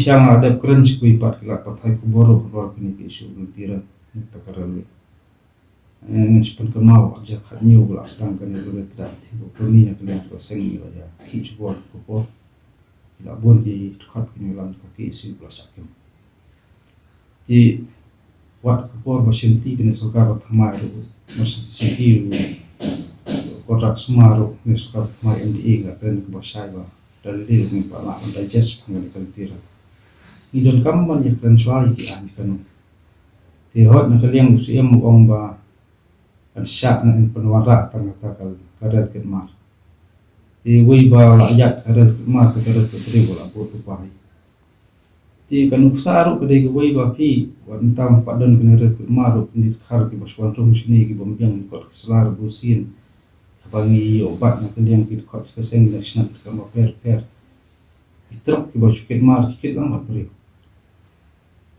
siang ada keren sikui pat kilak patai kuboro luar kini ke isu nutiran takarale ngispan kemau aja khanyu gula sedang kan itu tidak tibu kami nak kalian proseng ni ya ki cukup kupo tidak bon di dekat kini lan kaki isu plus akim di wat kupo basinti kini suka pertama itu masih sinti kontrak semaru ni suka mai MDA enggak keren kubasai ba dari ni pak lah digest pengen kaltira ni don kamban ya keren suai ki an kanu ti hot nak kalian usia mu ong ba ansya na penwara tangata kal karar kemar ti wei ba ayat karar kemar karar ketri bola botu pai ti kanu saru kedai ke wei ba pi wantam padon karar kemar ni khar ki baswan rum sini ki bombyang kot selar busin bangi obat nak kalian ki kot keseng nasional ka ma per istrok ki basuket mar kit lang bari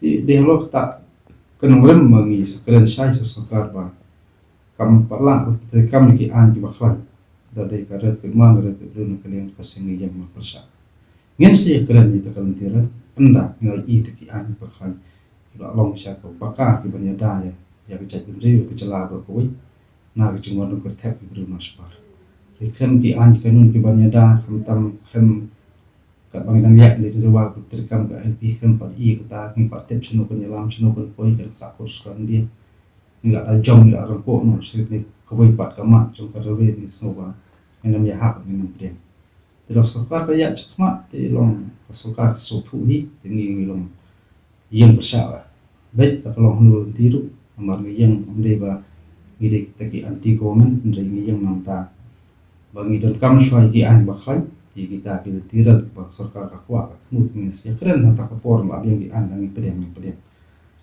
ti dialog tak kenurem bangi sekeren sai sosokar ba kam parla te kam ki an ki baklan dari karet ke man dari ke brun kalian kasing yang persa ngin se keren ni takal tira anda ngai i te ki an baklan la long sha ko baka ki banya da ya ke chat bindri ke cela ba ko na ke cingwan ko tap ki brun masbar rikan ki an kanun ki banya da kam tam kam ka bangdang ya ni jewa ko terkam ka LP kam pa i ka ki pa tep chino ko nyelam chino ko poi ka sa ko skan dia nggak ada jom nggak ada kok no sini kau pat kamat jom karawe di semua enam ya hak enam dia terus sokar kaya cakmat ti long sokar sotu hi tingi long yang besar baik tak long nul tiru amar yang amde ba ngide kita ki anti government ndai yang namta bangi dan kam swai ki an baklan ti kita ki tiral ba sokar ka kwa tmu tingi ya keren ta ka por ma yang di an ngi pedem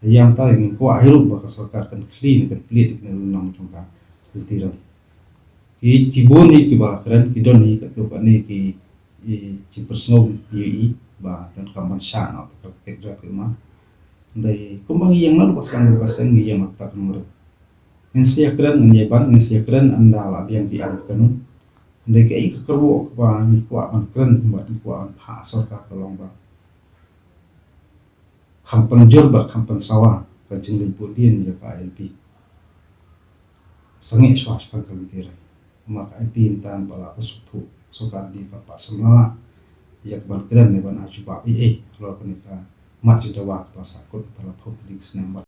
yang tahu ingin kuat hirup baka sokar kan clean kan pelit kan lunang tungka tiran ki boni ki bala keren ki doni ka tu ni ki personal yi ba dan kaman sha na ta ke dra ke ma dai kumbang yang lalu pas kan ka seng yang makta nomor insia keren ni ban insia keren anda la yang di al kanu dai ke ik kerwo ba ni kuat man keren ba ni kuat pa sokar kolong ba kampan jor ba kampan sawah ka jingli putien ya ka LP sangi swas pa ka mitira mak LP intan bala pasutu sokar di pa semala yak ban keren ne ban aju ba kalau ka mat jawab pasakut telah thok di